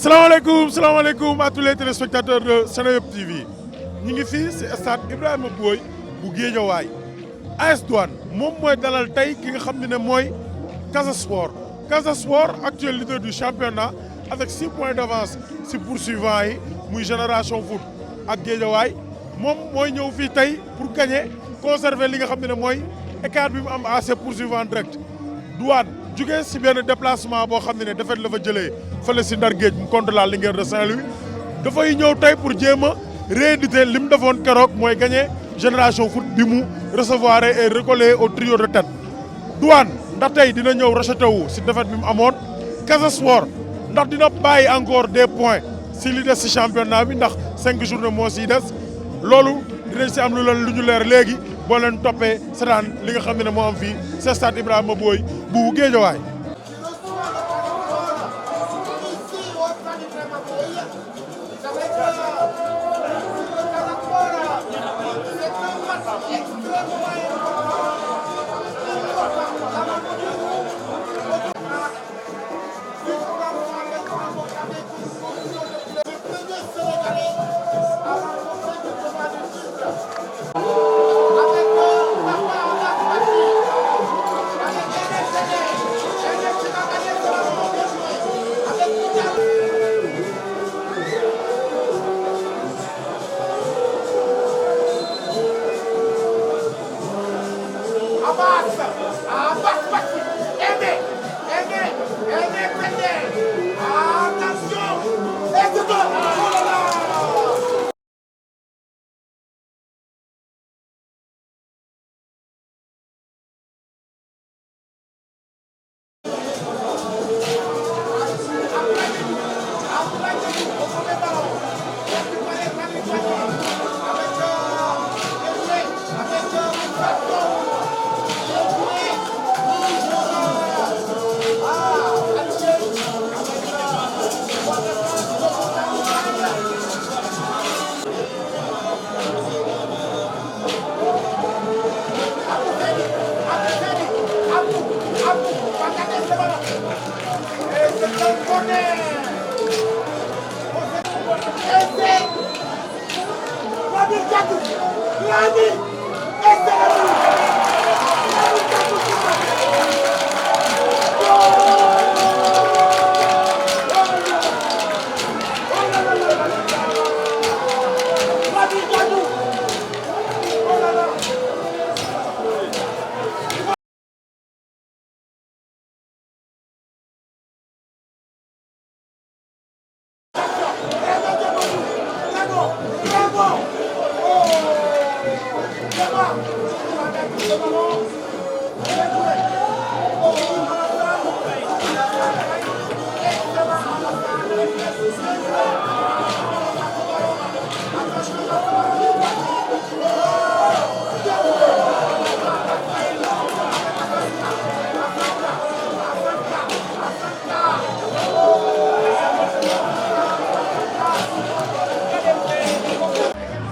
salaamaaleykum à tous les téléspectateurs de Seneweb TV ñu ngi fii si stade Ibrahima Boye bu Guédiawaye AS Douanes moom mooy dalal tey ki nga xam ne mooy Casa Sport actuel leader du championnat avec 6 points d'avance si poursuivant yi muy Génération Foot ak Guédiawaye moom mooy ñëw fii tey pour gagner conserver li nga xam ne mooy écart bi mu am à ses poursuivants direct Douanes jugee si benn déplacement boo xam ne defet la fa jëlee fële si Ndar Géej mu contre la Linguère de Saint-Louis dafay ñëw tey pour jéem a rééditer li mu defoon keroog mooy gagner Génération Foot bi mu recevoir et recoller au trio de tête Douanes ndax tey dina ñëw racheté wu si defet bi mu amoon Casa Sport ndax dina bàyyi encore des points si li des si championnat bi ndax 5 journées moo siy des loolu dinañ si am lu ñu leer léegi boo leen toppee seetaan li nga xam ne moo am fii c'est stade Ibrahima Boye bu Guédiawaye.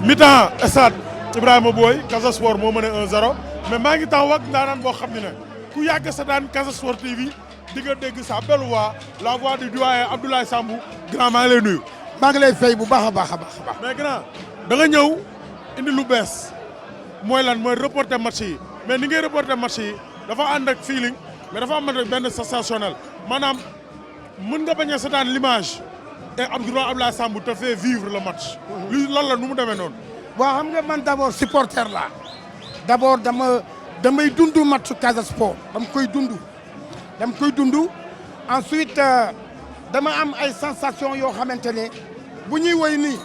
mi-temps stade Ibrahima Boye Casa Sport moo mën a 1-0 mais maa ngi taxaw ak ndaanaan boo xam ne ku yàgg sa daan Casa Sport TV di nga dégg sa belle voix la voix du doyen Abdoulaye Sambou grand maa ngi lay nuyu. maa ngi lay fay bu baax a baax a baax. mais grand da nga ñëw indi lu bees mooy lan mooy reporter match yi mais ni ngay reporter match yi dafa ànd ak feeling mais dafa am benn sensationnel maanaam mën nga bañ a seetaan l'image et Abdoulaye Sambou te fait vivre le match. lu lan la nu mu demee noonu. waaw xam nga man d' abord supporter la d' abord damay dund match Casa Sport dama koy dund ensuite dama am ay sensation yoo xamante ne bu ñuy woy nii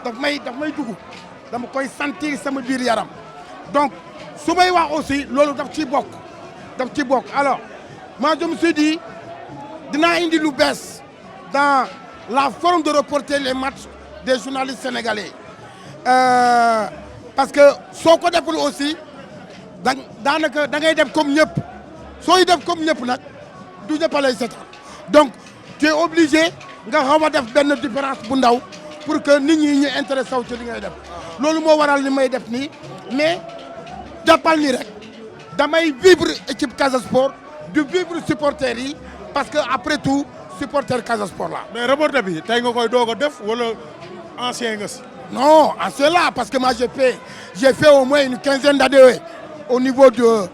daf may dugg dama koy sentir sama biir yaram donc su may wax aussi loolu daf ciy bokk alors moi je me suis dit dinaa indi lu bees dans la forme de reporter les matchs des journalistes sénégalais parce que soo ko deful aussi daanaka da ngay def comme ñëpp sooy def comme ñëpp nag du ñëpp a lay seetaan donc tu es obligé nga xaw a def benn différence bu ndaw pour que nit ñi ñu intéressé wu ci li ngay def loolu moo waral li may def nii mais jàppal ni rek damay vivre équipe Casa Sport du vivre supporters yi parce que après tout supporter Casa Sport là. mais reporter bi tey nga koy doog a def wala ancien nga si. Non, c'est là parce que moi j'ai fait au moins une quinzaine d'années au niveau de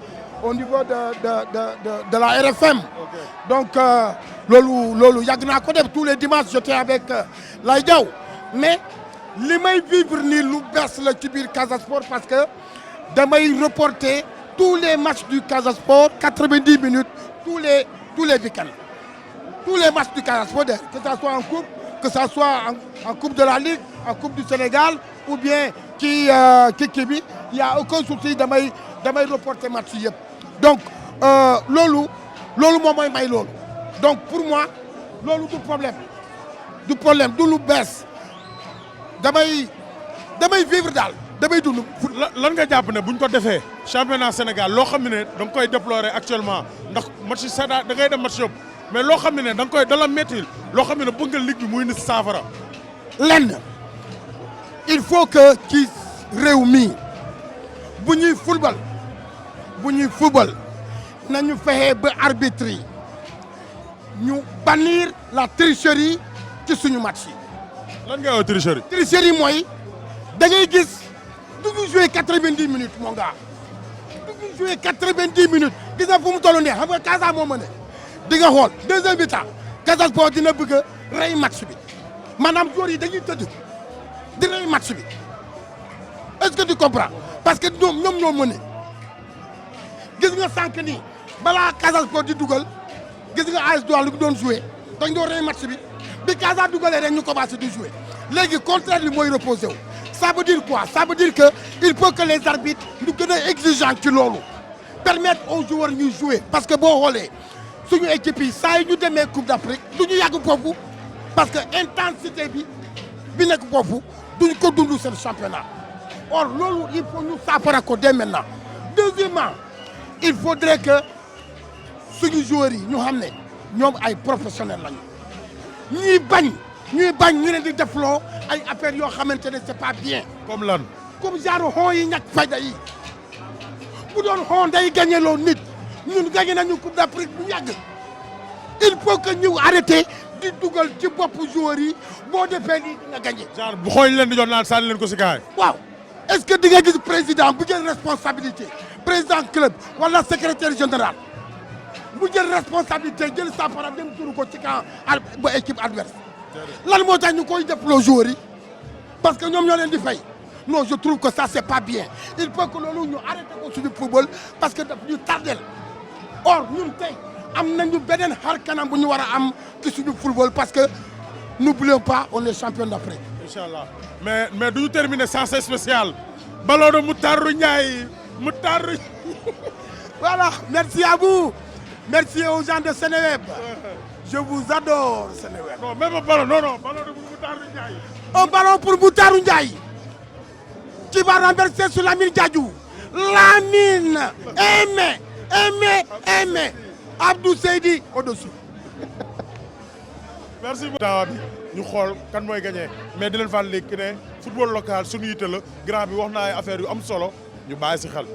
la RFM. Ok. Donc loolu yàgg naa ko def tous les dimanches j'étais avec Lay Diaw mais li may vivre nii lu bees la ci biir Casa Sport parce que damay reporter tous les matchs du Casa Sport 90 minutes tous les week-ends tous les matchs du Casa Sport que ça soit en coupe que ça soit en coupe de la Ligue en coupe du Sénégal ou bien ci kii bi y a aucun souci damay reporter match yëpp donc loolu moom mooy may loolu donc pour moi loolu du problème du lu bees damay vivre daal damay dund. lan nga jàpp ne buñ ko defee championnat Sénégal loo xam ne da nga koy déplorer actuellement ndax match sada da ngay dem match yëpp mais loo xam ne da nga koy dala métti loo xam ne bëgg nga ligue bi muy ni saafara. lenn il faut que ci réew mi bu ñuy football nañu fexe ba arbitre yi ñu bannir la tricherie ci suñu match yi. lan ngay wax tricherie. tricherie mooy da ngay gis du ñu joué 90 minutes mon gars du ñu joué 90 minutes gis nga fu mu toll nii xam nga Casa moo mën di nga xool deuxième mi-temps Casa Sport dina bëgg a rey match bi maanaam joueurs yi dañuy tëdd di rey match bi est-ce que tu comprends parce que ñoom ñoo mën gis nga sànq nii balaa Casa Sport di dugal gis nga AS Douanes lu doon joué dañ doon rey match bi Casa dugalee rek ñu commencé di jouer léegi contraire bi mooy reposé wu ça veut dire quoi ça veut dire que il faut que les arbitres ñu gën a exigeant ci loolu permettre aux joueurs ñuy jouer parce que boo xoolee suñu équipe yi saa yi ñu demee Coupe d'Afrique du ñu yàgg foofu parce que intensité bi nekk foofu duñ ko dund seen championnat or loolu il faut ñu saafara ko dès maintenant deuxièmement il faudrait que suñu joueurs yi ñu xam ne ñoom ay professionnels lañu ñuy bañ ñu leen di defloo ay affaires yoo xamante ne c'est pas bien. comme lan. comme genre xon yi ñàkk fayda yi bu doon xon day gagné loo nit ñun gagné nañu Coupe d'Afrique bu yàgg il faut que ñu arrêté di dugal ci bopp joueurs yi boo defee nii nga gagné. genre bu xooñ leen di jox naan sànni leen ko si kaay. waaw est-ce que di nga gis président bu jël responsabilité président club wala secrétaire général bu jël responsabilité jël saafara dem turu ko ci camp ba équipe adverse lan moo tax ñu koy def loo joueurs yi parce que ñoom ñoo leen di fay non je trouve que ça c'est pas bien il faut que loolu ñu arrêté ko suñu football parce que daf ñu tardel or ñun tey am nañu beneen xar kanam bu ñu war a am ci suñu football parce que n'oublions pas on est champion d'Afrique. Inch'Allah mais duñu terminer sans spécial ballon de Moutarou Ndiaye Moutarou. Voilà, merci à vous. Merci aux gens de Seneweb. Je vous adore, Seneweb. Non, même un ballon, non, ballon de Moutarou Ndiaye. Un ballon pour Moutarou Ndiaye qui va renverser sur Lamine Diadou. Lamine, aimé. Abdou Seydi au-dessus. Merci beaucoup. ñu xool kan mooy gagné mais di leen fàttali léegi ne football local suñu yitte la grand bi wax naa ay affaire yu am solo ñu bàyyi si xel.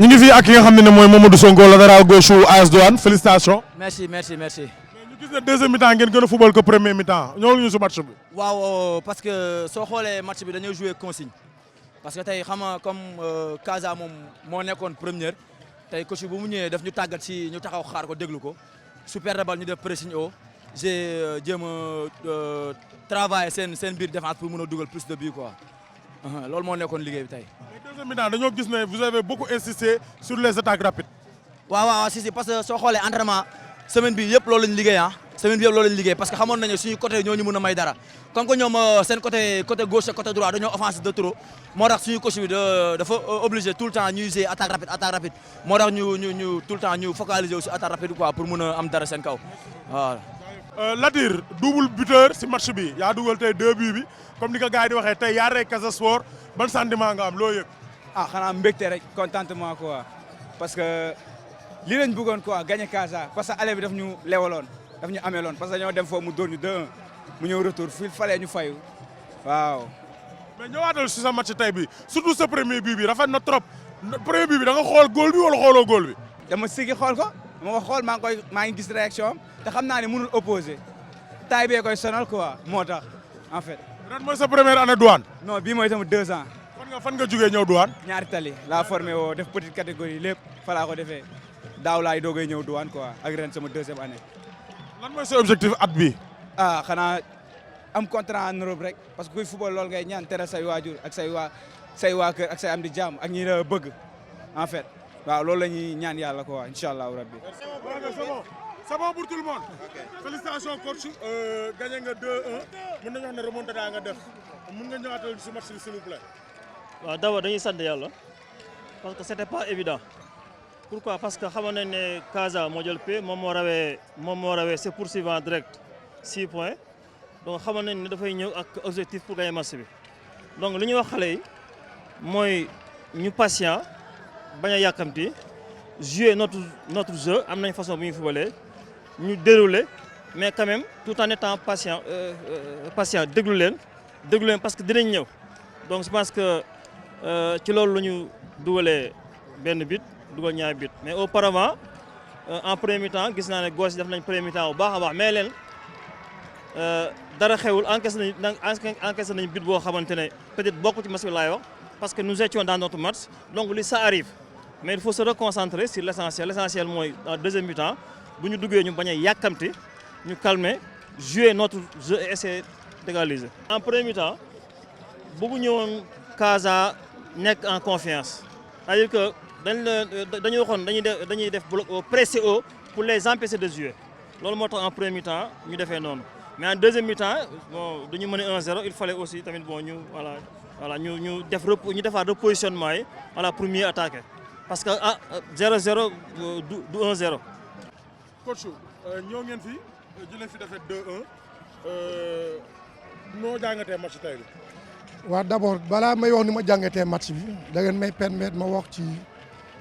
ñu ngi fii ak ki nga xam ne mooy Mamadou Sonko latéral gauche AS Douanes félicitations. merci. mais ñu gis ne deuxième mi-temps ngeen gën a football que premier mi-temps ñëwul ñu si match bi. waaw parce que soo xoolee match bi dañoo jouer consigne parce que tey xam nga comme Casa moom moo nekkoon première tey coach bu mu ñëwee daf ñu tàggat si ñu taxaw xaar ko déglu ko su perdre bal ñu def pressing haut j'ai jéem a travailler seen biir défense pour mën a dugal plus de buts quoi loolu moo nekkoon liggéey bi tey. deuxième mi-temps dañoo gis ne vous avez beaucoup insisté sur les attaques rapides. waaw si parce que soo xoolee entraînement semaine bi yëpp loolu lañu liggéey semaine bi yëpp loolu lañu liggéey parce que xamoon nañu suñu côté ñoo ñu mën a may dara comme que ñoom seen côté gauche ak côté droit dañoo offensif de trop moo tax suñu coach bi dafa obligé tout le temps ñuy user attaque rapide moo tax ñu tout le temps ñu focaliser aussi attaque rapide quoi pour mën a am dara seen kaw waaw. Latir double buteur si match bi yaa dugal tey 2 buts bi comme ni ko gars yi di waxee tey yaa rey Casa Sport ban sentiment nga am loo yëg. xanaa mbégte rek contentement quoi parce que lii lañ bëggoon quoi gagné Casa parce que aller bi daf ñu lewaloon daf ñu ameeloon parce que dañoo dem foofu mu dóor ñu 2-1 mu ñëw retour fii falee ñu fayu waaw. mais ñëwaatal si sa match tey bi surtout sa premier but bi rafet na trop premier but bi da nga xool góol bi wala xooloo góol bi. dama sigi xool ko dama ko xool maa ngi gis réaction am te xam naa ne mënul opposé taay bee koy sonal quoi moo tax en fait. ren mooy sa première année douane. non bii mooy sama 2 ans. fan nga jógee ñëw douane. ñaari tali laa formé woo def petite catégorie lépp fa laa ko defee daaw laay doogay ñëw douane quoi ak ren sama 2e année. lan mooy sa objectif at bi xanaa am contrat en Europe rek parce que kuy football loolu ngay ñaan teral say waajur ak say waa kër ak say am di jàmm ak ñi la bëgg en fait waaw loolu la ñuy ñaan yàlla quoi incha allahu rabbi. c'est bon pour tout le monde. félicitations coach gagné nga 2-1 mën nañu wax ne remontada nga def mën nga ñëwaatal si match bi s'il vous plaît. waaw d'abord dañuy sant yàlla parce que c'était pas évident pourquoi parce que xamoon nañ ne Casa moo jël paie moom moo rawee c'est poursuivant direct 6 points donc xamoon nañ ne dafay ñëw ak objectif pour gagner match bi donc li ñuy wax xale yi mooy ñu patient bañ a yàkkamti jouer notre jeu am nañ façon bu ñu footballé ñu dérouler mais quand même tout en étant patient déglu leen parce que dinañ ñëw donc je pense que ci loolu la ñu dugalee benn but dugal ñaari but mais auparavant en premier mi-temps gis naa ne gauche def nañ premier mi-temps bu baax a baax mais leen dara xewul encaissé nañ but boo xamante ne peut-être bokk ci match bi laay wax parce que nous étions dans notre match donc li ça arrive mais il faut se reconcentrer sur l'essentiel mooy en deuxième mi-temps bu ñu duggee ñu bañ a yàkkamti ñu calmer jouer notre jeu et essayer d'égaliser. En premier mi-temps bëggu ñëwoon Casa nekk en confiance c'est-à-dire que dañu waxoon dañuy def bloc pressé haut pour les empêcher de jouer loolu moo tax en premier mi-temps ñu defee noonu mais en deuxième mi-temps bon dañu mener 1-0 il fallait aussi tamit bon ñu ñu defaat repositionnement yi voilà pour mieux attaquer parce que 0-0 du 1-0. coach ñoo ngeen fi jëlee fi defee 2-1 noo jàngatee match tey bi. waaw d'abord balaa may wax ni ma jàngatee match bi da ngeen may permettre ma wax ci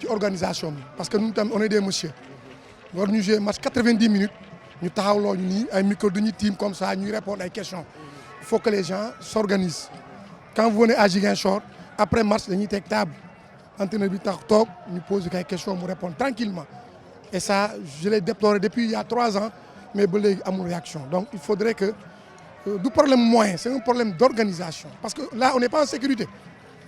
organisation bi parce que ñun tamit on est des messieurs war ñu jouer match 90 minutes ñu taxawloo ñu nii ay micro duñu team comme ça ñuy répondre ay questions il faut que les gens s'organisent quand vous venez à Ziguinchor après match dañuy teg table entraîneur bi tax toog ñu poser ay questions mu répondre tranquillement et ça je l'ai déploré depuis il y a 3 ans mais ba léegi amul réaction donc il faudrait que du problème moyen c'est un problème d'organisation parce que là on n'est pas en sécurité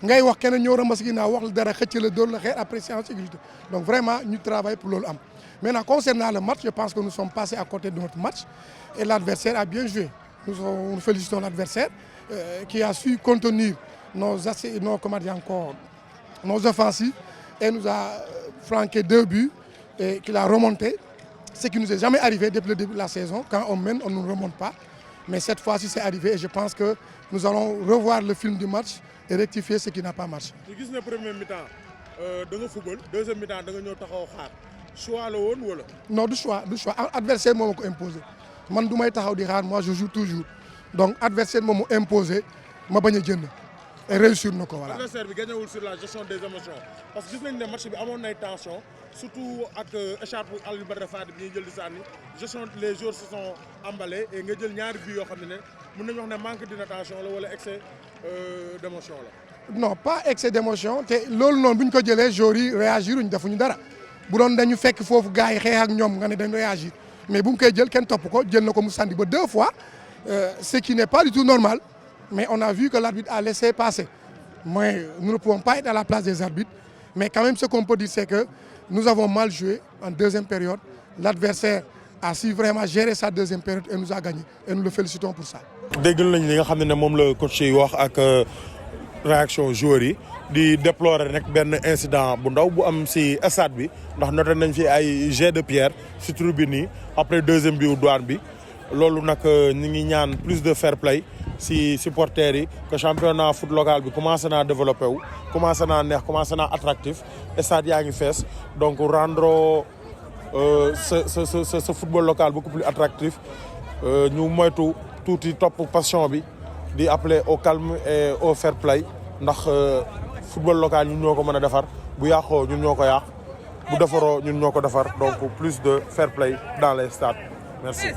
ngay wax kenn ñëw ramba si ginnaaw wax la dara xëcc la dóor la xeer après c'est en sécurité donc vraiment ñu travaille pour loolu am maintenant concernant le match je pense que nous sommes passés à côté de notre match et l'adversaire a bien joué nous félicitons l'adversaire qui a su contenir nos offensives et nous a flanqué 2 buts et qu'il a remonté ce qui nous est jamais arrivé depuis le début de la saison quand on mène on ne remonte pas. Mais cette fois-ci, c'est arrivé et je pense que nous allons revoir le film du match et rectifier ce qui n'a pas marché. ñu gis ne premier mi-temps da nga football deuxième mi-temps da nga ñëw taxaw xaar choix la woon wala. non du choix adversaire moo ma ko imposé man du may taxaw di xaar moi je joue toujours donc adversaire moo ma imposé ma bañ a jënd et réussir na ko voilà. adversaire bi gagnewul sur la gestion des émotions parce que gis nañ ne match bi amoon nay tension surtout ak écharpe Aliou Badara Fadi bi ñuy jël di sànni gestion les joueurs se sont emballés et nga jël ñaari buts yoo xam ne mën nañu wax ne manque d'inattention la wala excès d'émotion la. non pas excès d'émotion te loolu noonu bu ñu ko jëlee joueurs yi réagiruñ defuñu dara bu doon dañu fekk foofu gars yi xeex ak ñoom nga ne dañ réagir mais bu mu koy jël kenn topp ko jël na ko mu sànni ba 2 fois ce qui n'est pas du tout normal mais on a vu que l'arbitre a laissé passer mais nous ne pouvons pas être à la place des arbitres mais quand même ce qu'on peut dire c'est que nous avons mal joué en deuxième période l'adversaire a su vraiment gérer sa deuxième période et nous a gagné et nous le félicitons pour ça. déggal nañ li nga xam ne moom la coach yi wax ak réaction joueurs yi di déplorer nag benn incident bu ndaw bu am ci stade bi ndax noté nañ fi ay jet de pierre ci tribune yi après deuxième bi Douane bi loolu nag ñu ngi ñaan plus de fair play ci supporters yi que championnat foot local bi commencé naa développé wu commencé naa neex commencé naa attractif stade yaa ngi fees donc rendre ce football local beaucoup plus attractif ñu moytu tuuti topp passion bi di appeler au calme et au fair play ndax football local ñun ñoo ko mën a defar bu yàqoo ñun ñoo ko yàq bu defaroo ñun ñoo ko defar donc plus de fair play dans les stades merci.